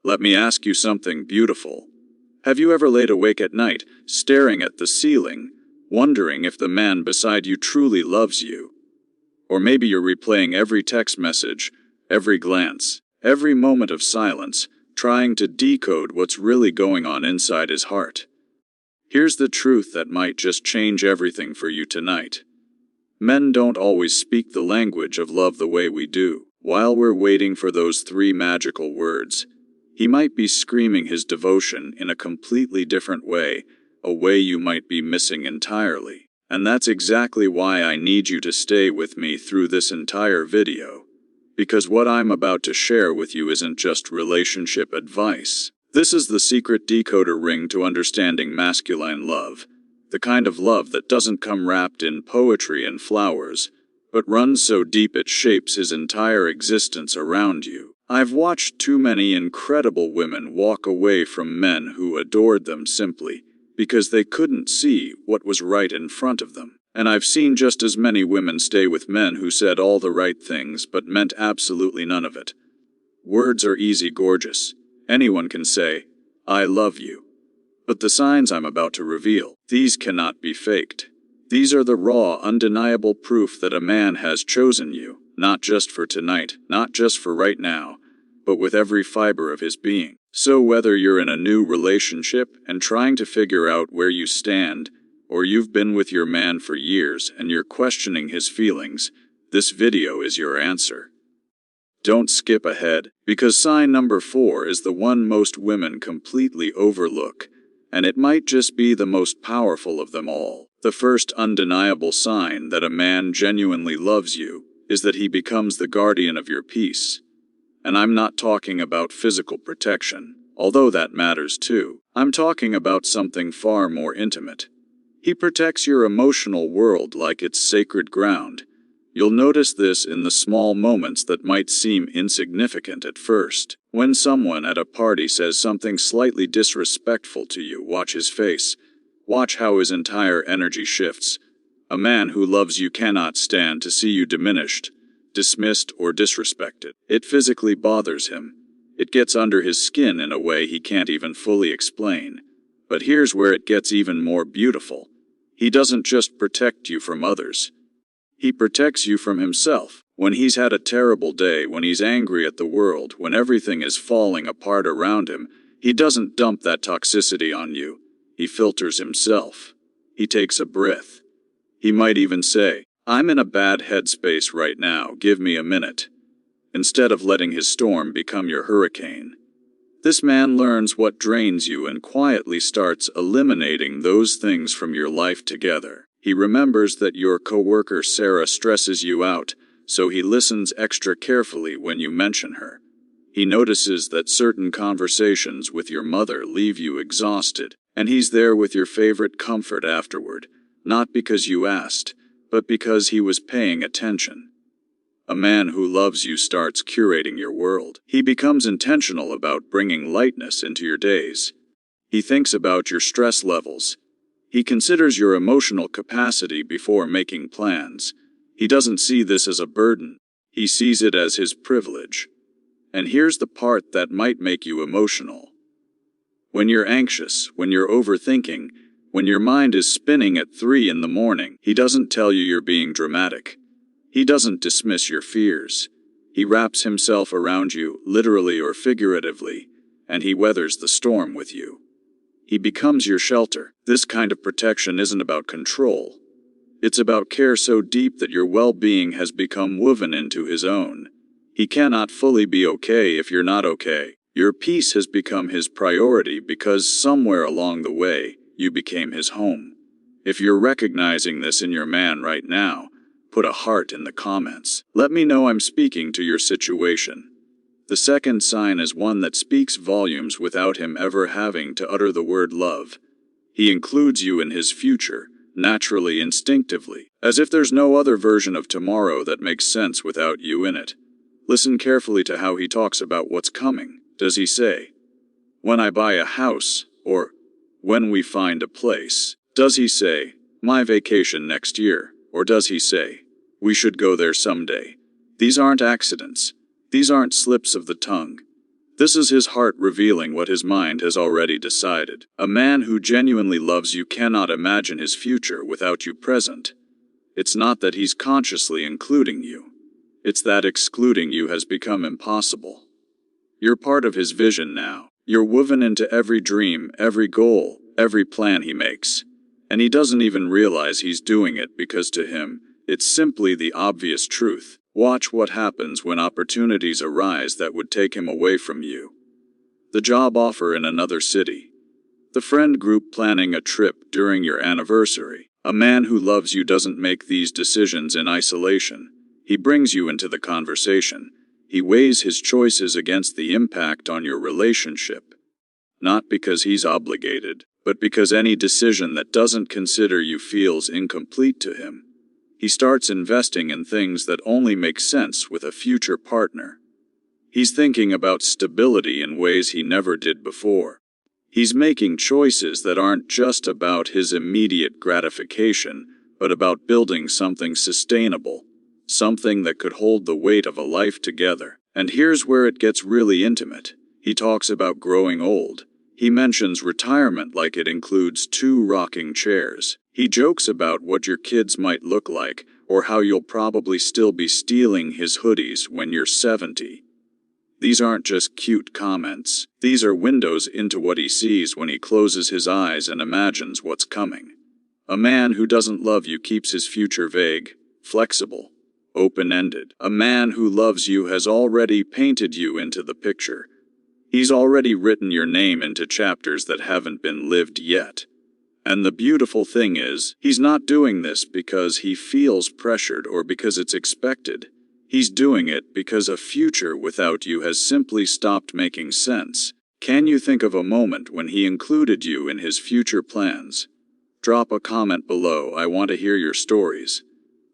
Let me ask you something beautiful. Have you ever laid awake at night, staring at the ceiling, wondering if the man beside you truly loves you? Or maybe you're replaying every text message, every glance, every moment of silence, trying to decode what's really going on inside his heart. Here's the truth that might just change everything for you tonight. Men don't always speak the language of love the way we do. While we're waiting for those 3 magical words, he might be screaming his devotion in a completely different way, a way you might be missing entirely. And that's exactly why I need you to stay with me through this entire video. Because what I'm about to share with you isn't just relationship advice. This is the secret decoder ring to understanding masculine love. The kind of love that doesn't come wrapped in poetry and flowers, but runs so deep it shapes his entire existence around you. I've watched too many incredible women walk away from men who adored them simply because they couldn't see what was right in front of them. And I've seen just as many women stay with men who said all the right things but meant absolutely none of it. Words are easy, gorgeous. Anyone can say, "I love you." But the signs I'm about to reveal, these cannot be faked. These are the raw, undeniable proof that a man has chosen you, not just for tonight, not just for right now, but with every fiber of his being. So whether you're in a new relationship and trying to figure out where you stand, or you've been with your man for years and you're questioning his feelings, this video is your answer. Don't skip ahead, because sign number 4 is the one most women completely overlook, and it might just be the most powerful of them all. The first undeniable sign that a man genuinely loves you is that he becomes the guardian of your peace. And I'm not talking about physical protection, although that matters too. I'm talking about something far more intimate. He protects your emotional world like it's sacred ground. You'll notice this in the small moments that might seem insignificant at first. When someone at a party says something slightly disrespectful to you, watch his face. Watch how his entire energy shifts. A man who loves you cannot stand to see you diminished, dismissed, or disrespected. It physically bothers him. It gets under his skin in a way he can't even fully explain. But here's where it gets even more beautiful. He doesn't just protect you from others. He protects you from himself. When he's had a terrible day, when he's angry at the world, when everything is falling apart around him, he doesn't dump that toxicity on you. He filters himself. He takes a breath. He might even say, "I'm in a bad headspace right now, give me a minute," instead of letting his storm become your hurricane. This man learns what drains you and quietly starts eliminating those things from your life together. He remembers that your coworker Sarah stresses you out, so he listens extra carefully when you mention her. He notices that certain conversations with your mother leave you exhausted, and he's there with your favorite comfort afterward, not because you asked, but because he was paying attention. A man who loves you starts curating your world. He becomes intentional about bringing lightness into your days. He thinks about your stress levels. He considers your emotional capacity before making plans. He doesn't see this as a burden. He sees it as his privilege. And here's the part that might make you emotional. When you're anxious, when you're overthinking, when your mind is spinning at 3 in the morning, he doesn't tell you you're being dramatic. He doesn't dismiss your fears. He wraps himself around you, literally or figuratively, and he weathers the storm with you. He becomes your shelter. This kind of protection isn't about control. It's about care so deep that your well-being has become woven into his own. He cannot fully be okay if you're not okay. Your peace has become his priority because somewhere along the way, you became his home. If you're recognizing this in your man right now, put a heart in the comments. Let me know I'm speaking to your situation. The second sign is one that speaks volumes without him ever having to utter the word love. He includes you in his future, naturally, instinctively, as if there's no other version of tomorrow that makes sense without you in it. Listen carefully to how he talks about what's coming. Does he say, "When I buy a house," or "when we find a place"? Does he say, "My vacation next year"? Or does he say, "We should go there someday"? These aren't accidents. These aren't slips of the tongue. This is his heart revealing what his mind has already decided. A man who genuinely loves you cannot imagine his future without you present. It's not that he's consciously including you. It's that excluding you has become impossible. You're part of his vision now. You're woven into every dream, every goal, every plan he makes. And he doesn't even realize he's doing it because to him, it's simply the obvious truth. Watch what happens when opportunities arise that would take him away from you. The job offer in another city. The friend group planning a trip during your anniversary. A man who loves you doesn't make these decisions in isolation. He brings you into the conversation. He weighs his choices against the impact on your relationship. Not because he's obligated, but because any decision that doesn't consider you feels incomplete to him. He starts investing in things that only make sense with a future partner. He's thinking about stability in ways he never did before. He's making choices that aren't just about his immediate gratification, but about building something sustainable, something that could hold the weight of a life together. And here's where it gets really intimate. He talks about growing old. He mentions retirement like it includes 2 rocking chairs. He jokes about what your kids might look like, or how you'll probably still be stealing his hoodies when you're 70. These aren't just cute comments. These are windows into what he sees when he closes his eyes and imagines what's coming. A man who doesn't love you keeps his future vague, flexible, open-ended. A man who loves you has already painted you into the picture. He's already written your name into chapters that haven't been lived yet. And the beautiful thing is, he's not doing this because he feels pressured or because it's expected. He's doing it because a future without you has simply stopped making sense. Can you think of a moment when he included you in his future plans? Drop a comment below. I want to hear your stories.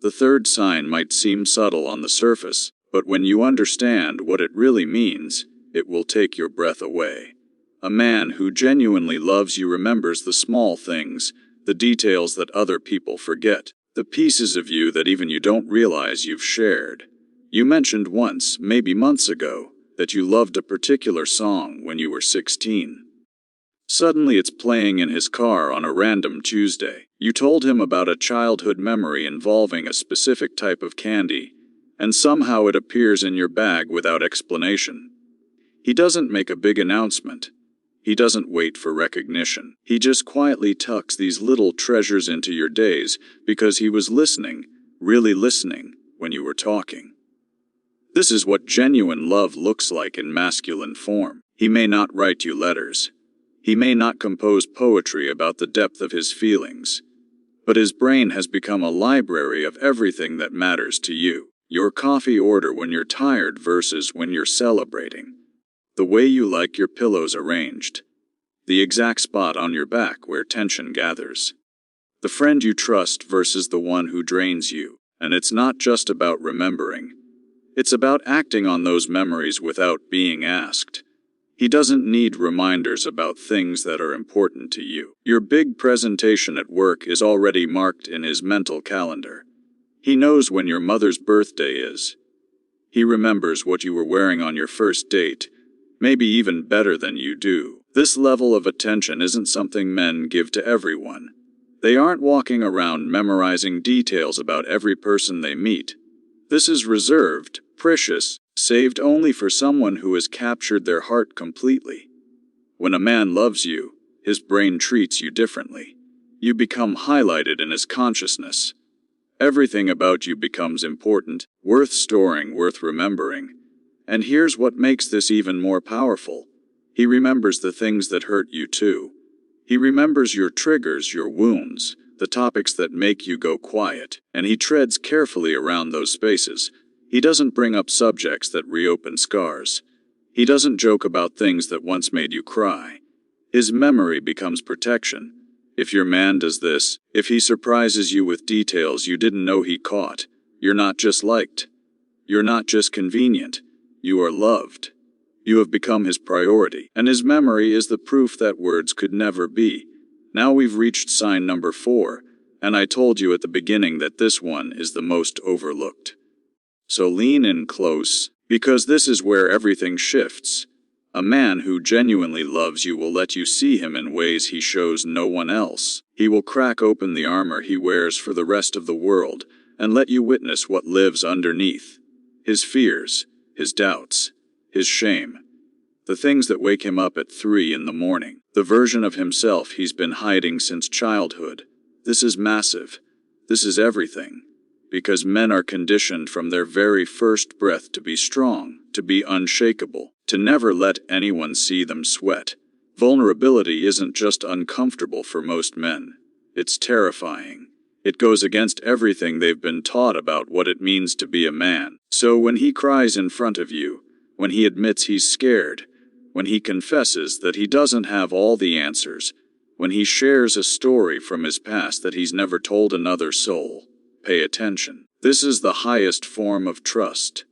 The third sign might seem subtle on the surface, but when you understand what it really means, it will take your breath away. A man who genuinely loves you remembers the small things, the details that other people forget, the pieces of you that even you don't realize you've shared. You mentioned once, maybe months ago, that you loved a particular song when you were 16. Suddenly it's playing in his car on a random Tuesday. You told him about a childhood memory involving a specific type of candy, and somehow it appears in your bag without explanation. He doesn't make a big announcement. He doesn't wait for recognition. He just quietly tucks these little treasures into your days because he was listening, really listening, when you were talking. This is what genuine love looks like in masculine form. He may not write you letters. He may not compose poetry about the depth of his feelings. But his brain has become a library of everything that matters to you. Your coffee order when you're tired versus when you're celebrating. The way you like your pillows arranged. The exact spot on your back where tension gathers. The friend you trust versus the one who drains you. And it's not just about remembering. It's about acting on those memories without being asked. He doesn't need reminders about things that are important to you. Your big presentation at work is already marked in his mental calendar. He knows when your mother's birthday is. He remembers what you were wearing on your first date, maybe even better than you do. This level of attention isn't something men give to everyone. They aren't walking around memorizing details about every person they meet. This is reserved, precious, saved only for someone who has captured their heart completely. When a man loves you, his brain treats you differently. You become highlighted in his consciousness. Everything about you becomes important, worth storing, worth remembering. And here's what makes this even more powerful. He remembers the things that hurt you too. He remembers your triggers, your wounds, the topics that make you go quiet, and he treads carefully around those spaces. He doesn't bring up subjects that reopen scars. He doesn't joke about things that once made you cry. His memory becomes protection. If your man does this, if he surprises you with details you didn't know he caught, you're not just liked. You're not just convenient. You are loved. You have become his priority, and his memory is the proof that words could never be. Now we've reached sign number 4, and I told you at the beginning that this one is the most overlooked. So lean in close, because this is where everything shifts. A man who genuinely loves you will let you see him in ways he shows no one else. He will crack open the armor he wears for the rest of the world and let you witness what lives underneath. His fears, his doubts, his shame. The things that wake him up at 3 in the morning. The version of himself he's been hiding since childhood. This is massive. This is everything. Because men are conditioned from their very first breath to be strong, to be unshakable, to never let anyone see them sweat. Vulnerability isn't just uncomfortable for most men. It's terrifying. It goes against everything they've been taught about what it means to be a man. So when he cries in front of you, when he admits he's scared, when he confesses that he doesn't have all the answers, when he shares a story from his past that he's never told another soul, pay attention. This is the highest form of trust.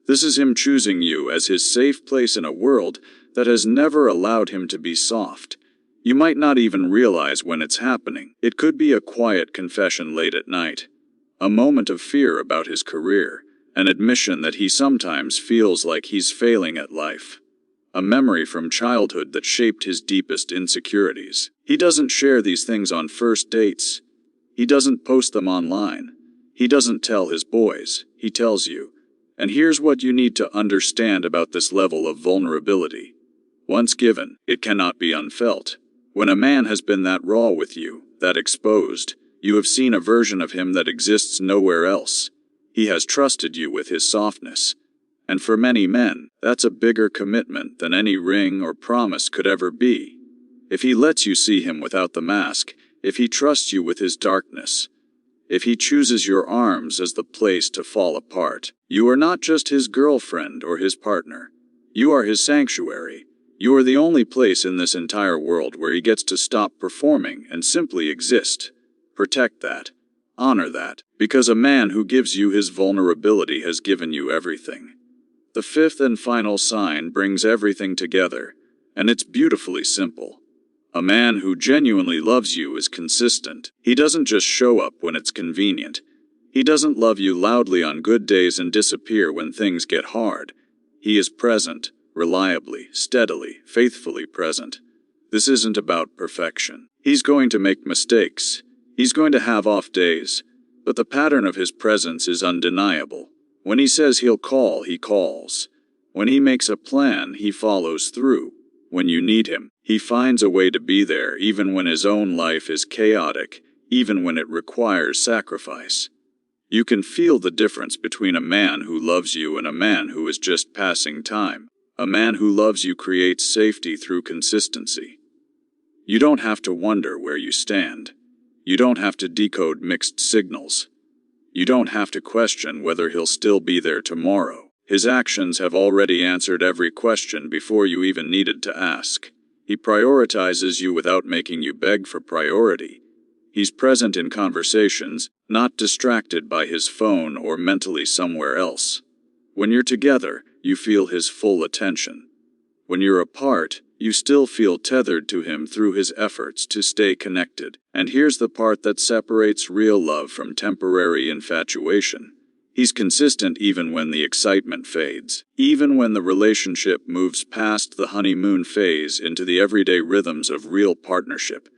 This is him choosing you as his safe place in a world that has never allowed him to be soft. You might not even realize when it's happening. It could be a quiet confession late at night, a moment of fear about his career, an admission that he sometimes feels like he's failing at life, a memory from childhood that shaped his deepest insecurities. He doesn't share these things on first dates. He doesn't post them online. He doesn't tell his boys. He tells you. And here's what you need to understand about this level of vulnerability. Once given, it cannot be unfelt. When a man has been that raw with you, that exposed, you have seen a version of him that exists nowhere else. He has trusted you with his softness. And for many men, that's a bigger commitment than any ring or promise could ever be. If he lets you see him without the mask, if he trusts you with his darkness, if he chooses your arms as the place to fall apart, you are not just his girlfriend or his partner. You are his sanctuary. You are the only place in this entire world where he gets to stop performing and simply exist. Protect that. Honor that. Because a man who gives you his vulnerability has given you everything. The fifth and final sign brings everything together, and it's beautifully simple. A man who genuinely loves you is consistent. He doesn't just show up when it's convenient. He doesn't love you loudly on good days and disappear when things get hard. He is present, reliably, steadily, faithfully present. This isn't about perfection. He's going to make mistakes. He's going to have off days. But the pattern of his presence is undeniable. When he says he'll call, he calls. When he makes a plan, he follows through. When you need him, he finds a way to be there even when his own life is chaotic, even when it requires sacrifice. You can feel the difference between a man who loves you and a man who is just passing time. A man who loves you creates safety through consistency. You don't have to wonder where you stand. You don't have to decode mixed signals. You don't have to question whether he'll still be there tomorrow. His actions have already answered every question before you even needed to ask. He prioritizes you without making you beg for priority. He's present in conversations, not distracted by his phone or mentally somewhere else. When you're together, you feel his full attention. When you're apart, you still feel tethered to him through his efforts to stay connected. And here's the part that separates real love from temporary infatuation. He's consistent even when the excitement fades, even when the relationship moves past the honeymoon phase into the everyday rhythms of real partnership.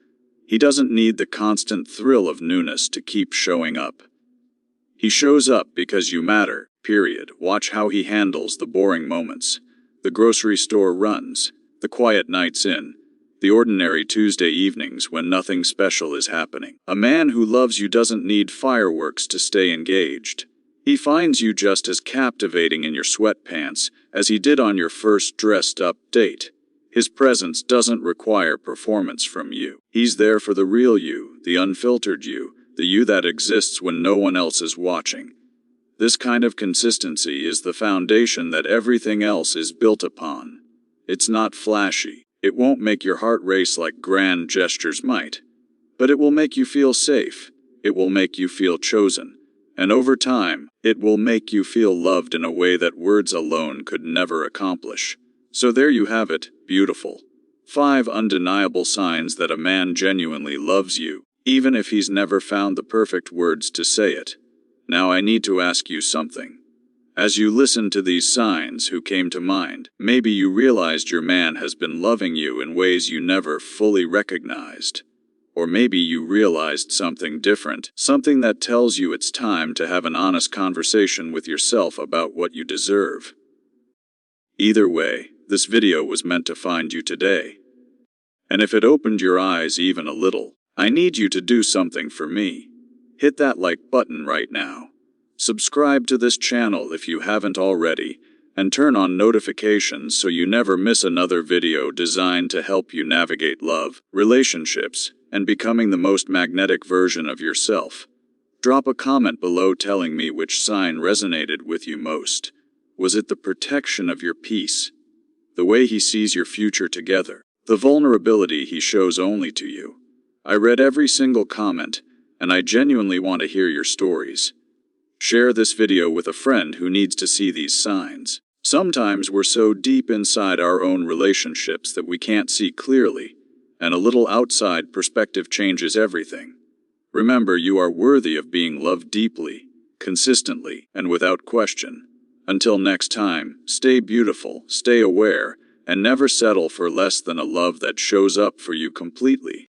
He doesn't need the constant thrill of newness to keep showing up. He shows up because you matter, period. Watch how he handles the boring moments, the grocery store runs, the quiet nights in, the ordinary Tuesday evenings when nothing special is happening. A man who loves you doesn't need fireworks to stay engaged. He finds you just as captivating in your sweatpants as he did on your first dressed-up date. His presence doesn't require performance from you. He's there for the real you, the unfiltered you, the you that exists when no one else is watching. This kind of consistency is the foundation that everything else is built upon. It's not flashy. It won't make your heart race like grand gestures might. But it will make you feel safe. It will make you feel chosen. And over time, it will make you feel loved in a way that words alone could never accomplish. So there you have it, beautiful. 5 undeniable signs that a man genuinely loves you, even if he's never found the perfect words to say it. Now I need to ask you something. As you listened to these signs who came to mind, maybe you realized your man has been loving you in ways you never fully recognized. Or maybe you realized something different, something that tells you it's time to have an honest conversation with yourself about what you deserve. Either way, this video was meant to find you today. And if it opened your eyes even a little, I need you to do something for me. Hit that like button right now. Subscribe to this channel if you haven't already, and turn on notifications so you never miss another video designed to help you navigate love, relationships, and becoming the most magnetic version of yourself. Drop a comment below telling me which sign resonated with you most. Was it the protection of your peace? The way he sees your future together? The vulnerability he shows only to you? I read every single comment, and I genuinely want to hear your stories. Share this video with a friend who needs to see these signs. Sometimes we're so deep inside our own relationships that we can't see clearly, and a little outside perspective changes everything. Remember, you are worthy of being loved deeply, consistently, and without question. Until next time, stay beautiful, stay aware, and never settle for less than a love that shows up for you completely.